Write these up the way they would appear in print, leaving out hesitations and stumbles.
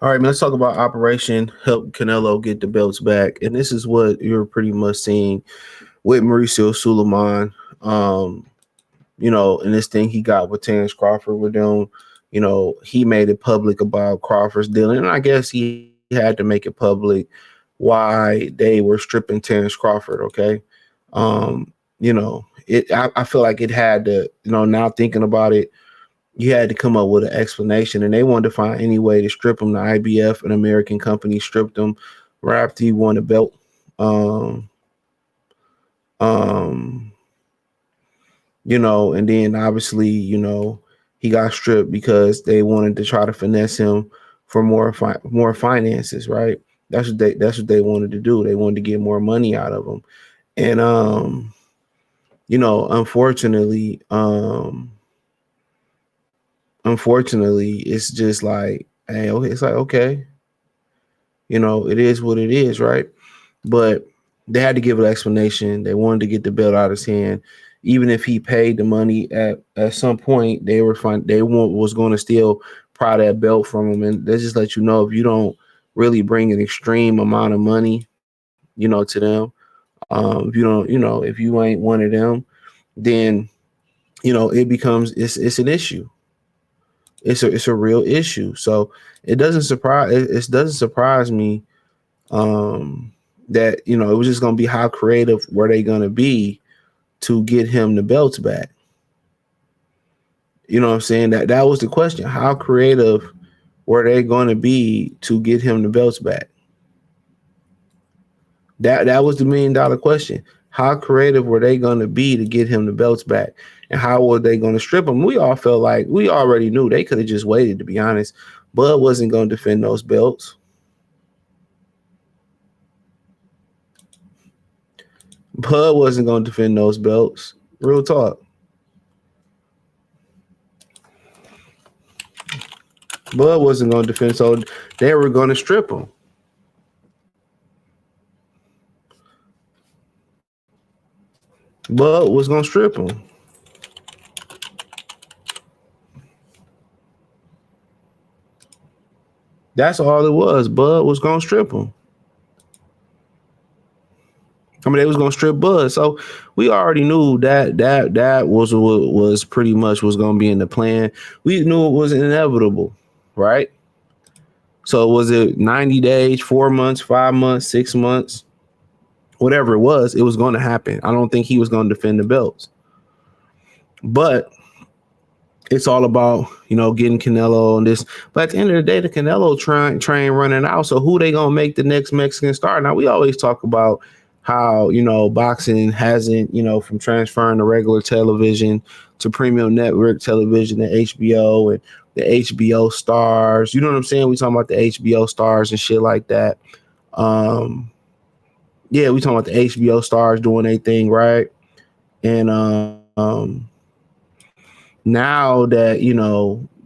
All right, man, let's talk about Operation Help Canelo get the belts back. And this is what you're pretty much seeing with Mauricio Suleiman. Um, and this thing he got with Terence Crawford with them. He made it public about Crawford's dealing. And I guess he had to make it public why they were stripping Terence Crawford, okay? I feel like it had to, now thinking about it, you had to come up with an explanation, and they wanted to find any way to strip him. The IBF, an American company, stripped him right after he won the belt. Um, um, and then obviously, he got stripped because they wanted to try to finesse him for more finances, right? That's what they wanted to do. They wanted to get more money out of him, and unfortunately, it's just like, hey, okay, it's like, okay, it is what it is, right? But they had to give an explanation. They wanted to get the belt out of his hand. Even if he paid the money at some point, they were fine. Was going to still pry that belt from him. And they just let you know, if you don't really bring an extreme amount of money, to them, if you don't, if you ain't one of them, then it becomes it's an issue. It's a real issue. So it doesn't surprise me that it was just going to be, how creative were they going to be to get him the belts back? You know what I'm saying? That was the question. How creative were they going to be to get him the belts back? That was the $1 million question. How creative were they going to be to get him the belts back? And how were they going to strip him? We all felt like we already knew they could have just waited, to be honest. Bud wasn't going to defend those belts. Bud wasn't going to defend those belts. Real talk. Bud wasn't going to defend, so they were going to strip him. Bud was going to strip him. That's all it was. Bud was going to strip him. I mean, they was going to strip Bud. So we already knew that was pretty much was going to be in the plan. We knew it was inevitable, right? So was it 90 days, 4 months, 5 months, 6 months? Whatever it was going to happen. I don't think he was going to defend the belts. But it's all about, getting Canelo on this. But at the end of the day, the Canelo train running out. So who they going to make the next Mexican star? Now, we always talk about how, boxing hasn't, from transferring to regular television to premium network television to HBO and the HBO stars. You know what I'm saying? We talking about the HBO stars and shit like that. Yeah, we talking about the HBO stars doing their thing, right? And now that,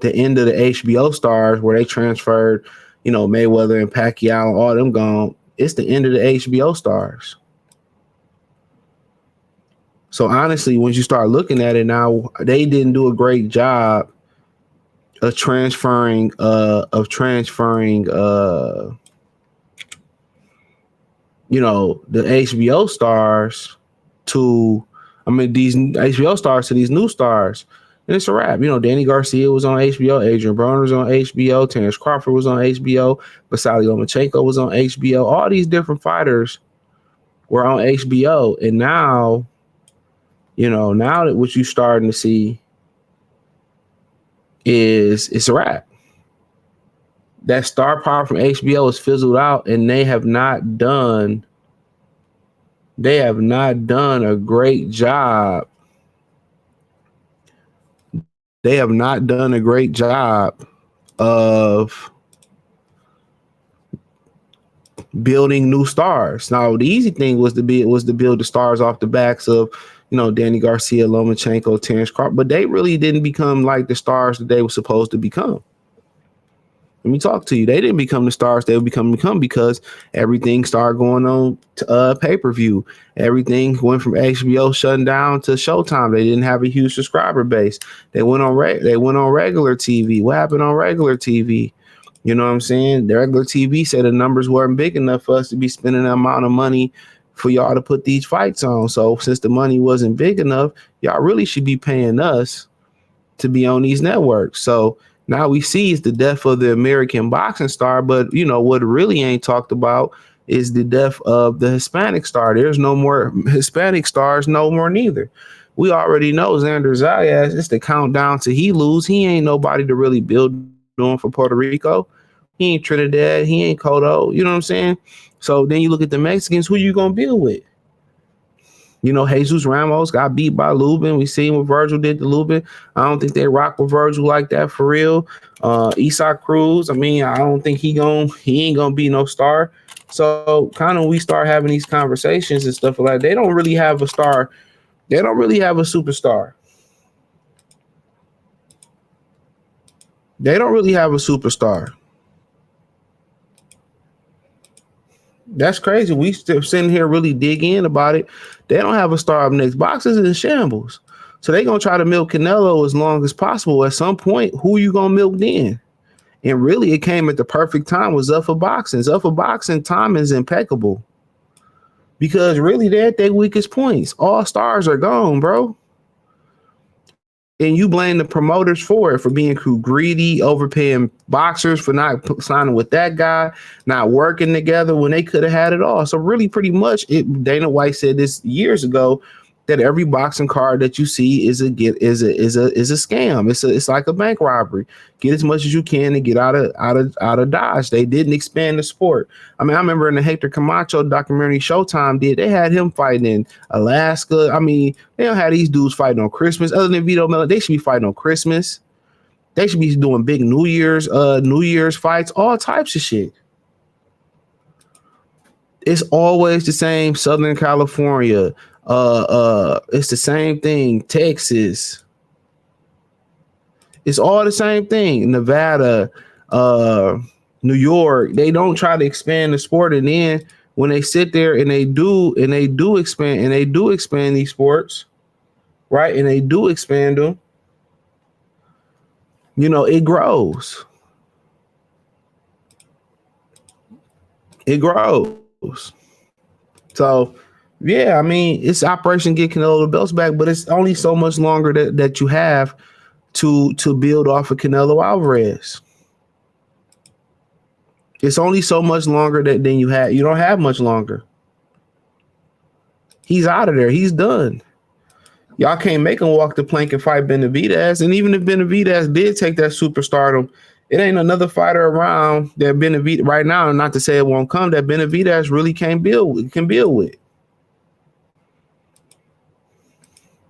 the end of the HBO stars where they transferred, Mayweather and Pacquiao and all them gone, it's the end of the HBO stars. So honestly, once you start looking at it now, they didn't do a great job of transferring the HBO stars to, these HBO stars to these new stars. And it's a wrap. Danny Garcia was on HBO, Adrian Broner was on HBO, Terence Crawford was on HBO, Vasily Lomachenko was on HBO. All these different fighters were on HBO. And now, now that what you're starting to see is it's a wrap. That star power from HBO is fizzled out, and they have not done a great job. They have not done a great job of building new stars. Now, the easy thing was to build the stars off the backs of, Danny Garcia, Lomachenko, Terence Crawford, but they really didn't become like the stars that they were supposed to become. Let me talk to you. They didn't become the stars they would become because everything started going on to pay-per-view. Everything went from HBO shutting down to Showtime. They didn't have a huge subscriber base. They went on regular TV. What happened on regular TV? You know what I'm saying? The regular TV said the numbers weren't big enough for us to be spending that amount of money for y'all to put these fights on. So since the money wasn't big enough, y'all really should be paying us to be on these networks. So now we see it's the death of the American boxing star, but you know what really ain't talked about is the death of the Hispanic star. There's no more Hispanic stars, no more neither. We already know Xander Zayas. It's the countdown to he lose. He ain't nobody to really build on for Puerto Rico. He ain't Trinidad. He ain't Kodo. You know what I'm saying? So then you look at the Mexicans. Who you gonna build with? You know, Jesus Ramos got beat by Lubin. We seen what Virgil did to Lubin. I don't think they rock with Virgil like that for real. Isak Cruz, I mean, I don't think he ain't gonna be no star. So kind of we start having these conversations and stuff like that. They don't really have a star. They don't really have a superstar. They don't really have a superstar. That's crazy. We still sitting here really dig in about it. They don't have a star up next. Boxers in shambles. So they gonna try to milk Canelo as long as possible. At some point, who you gonna milk then? And really, it came at the perfect time with Zuffa Boxing. Zuffa Boxing time is impeccable because really they're at their weakest points. All stars are gone, bro. And you blame the promoters for it, for being too greedy, overpaying boxers, for not signing with that guy, not working together when they could have had it all. So really, pretty much, Dana White said this years ago that every boxing card that you see is a scam. It's like a bank robbery. Get as much as you can and get out of Dodge. They didn't expand the sport. I mean, I remember in the Hector Camacho documentary Showtime did, they had him fighting in Alaska. I mean, they don't have these dudes fighting on Christmas. Other than Vito Miller, they should be fighting on Christmas. They should be doing big New Year's fights, all types of shit. It's always the same. Southern California. It's the same thing. Texas. It's all the same thing. Nevada, New York. They don't try to expand the sport, and then when they sit there and they do expand these sports, right? And they do expand them. You know, it grows. It grows. So, yeah, I mean, it's Operation Get Canelo the belts back, but it's only so much longer that you have to build off of Canelo Alvarez. It's only so much longer than you have. You don't have much longer. He's out of there. He's done. Y'all can't make him walk the plank and fight Benavidez. And even if Benavidez did take that superstardom, it ain't another fighter around that Benavidez right now. And not to say it won't come, that Benavidez really can build with.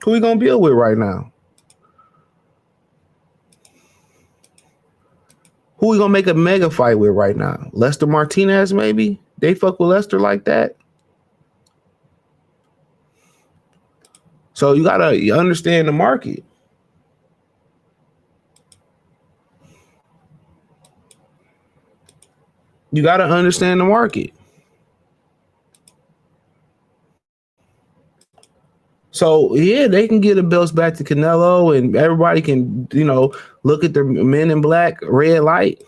Who we gonna build with right now? Who we gonna make a mega fight with right now? Lester Martinez, maybe? They fuck with Lester like that? So you gotta understand the market. You gotta understand the market. So yeah, they can get the belts back to Canelo, and everybody can, look at the men in black red light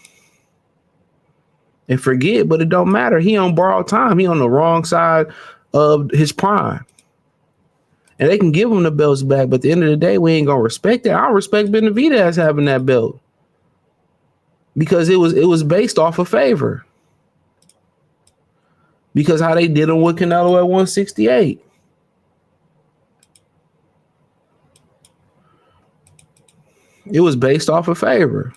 and forget, but it don't matter. He on borrowed time. He on the wrong side of his prime. And they can give him the belts back, but at the end of the day, we ain't gonna respect that. I don't respect Benavidez having that belt because it was based off of favor. Because how they did him with Canelo at 168. It was based off of favor.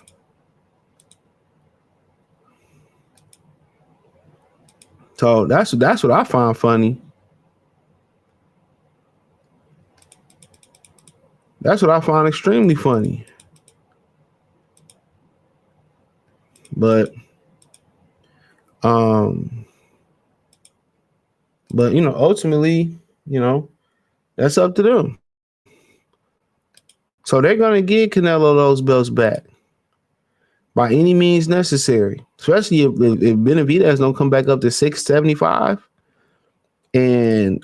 So that's what I find funny. That's what I find extremely funny. But um ultimately, that's up to them. So they're gonna give Canelo those belts back by any means necessary. Especially if Benavidez don't come back up to 675. And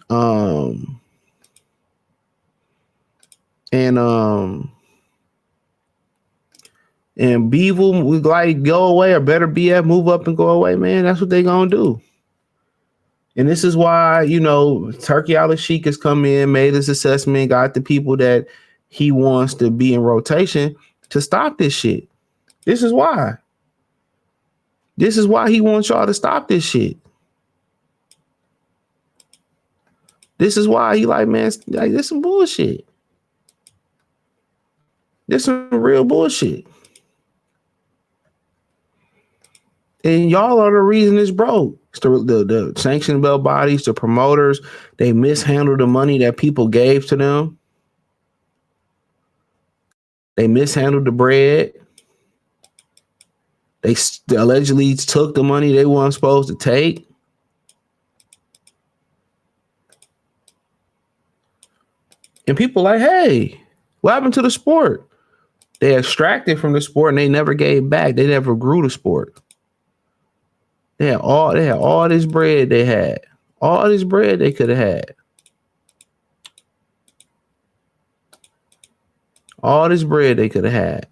and Beevil would like go away, or better BF move up and go away, man. That's what they gonna do. And this is why, Turki Alalshikh has come in, made his assessment, got the people that he wants to be in rotation to stop this shit. This is why. This is why he wants y'all to stop this shit. This is why he like, man, like, this some bullshit. This some real bullshit. And y'all are the reason it's broke. It's the sanction bell bodies, the promoters, they mishandled the money that people gave to them. They mishandled the bread. They allegedly took the money they weren't supposed to take. And people like, hey, what happened to the sport? They extracted from the sport and they never gave back. They never grew the sport. They had all this bread they had. All this bread they could have had. All this bread they could have had.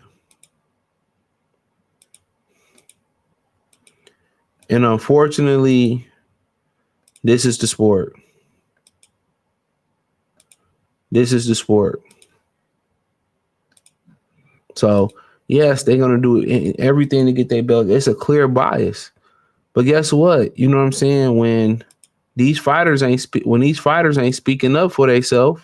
And unfortunately, this is the sport. This is the sport. So, yes, they're going to do everything to get their belt. It's a clear bias. But guess what? You know what I'm saying? When these fighters ain't speaking up for themselves,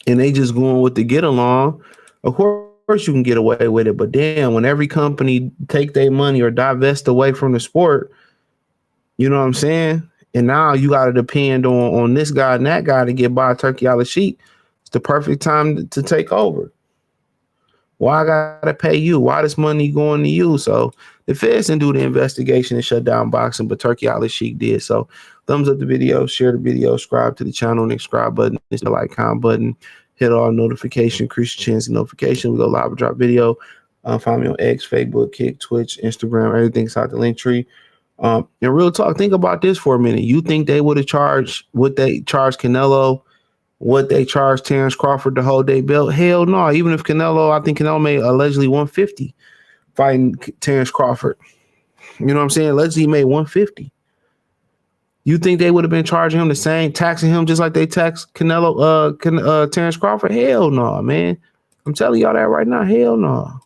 and they just going with the get along, of course you can get away with it. But damn, when every company take their money or divest away from the sport, you know what I'm saying? And now you got to depend on this guy and that guy to get by Turki Alalshikh. It's the perfect time to take over. Why I gotta pay you? Why this money going to you? So the feds didn't do the investigation and shut down boxing, but Turki Alalshikh did. So thumbs up the video, share the video, subscribe to the channel, and the subscribe button, hit the like, comment button, hit all notification, increase your chance of notification. We go live and drop video. Find me on X, Facebook, Kick, Twitch, Instagram, everything's out the link tree. And real talk, think about this for a minute. You think they would have charged what they charged Canelo, what they charged Terence Crawford to hold their belt? Hell no. Even if I think Canelo made allegedly 150 fighting Terence Crawford. You know what I'm saying? Allegedly he made 150. You think they would have been charging him the same, taxing him just like they taxed Canelo, Terence Crawford? Hell no, man. I'm telling y'all that right now. Hell no.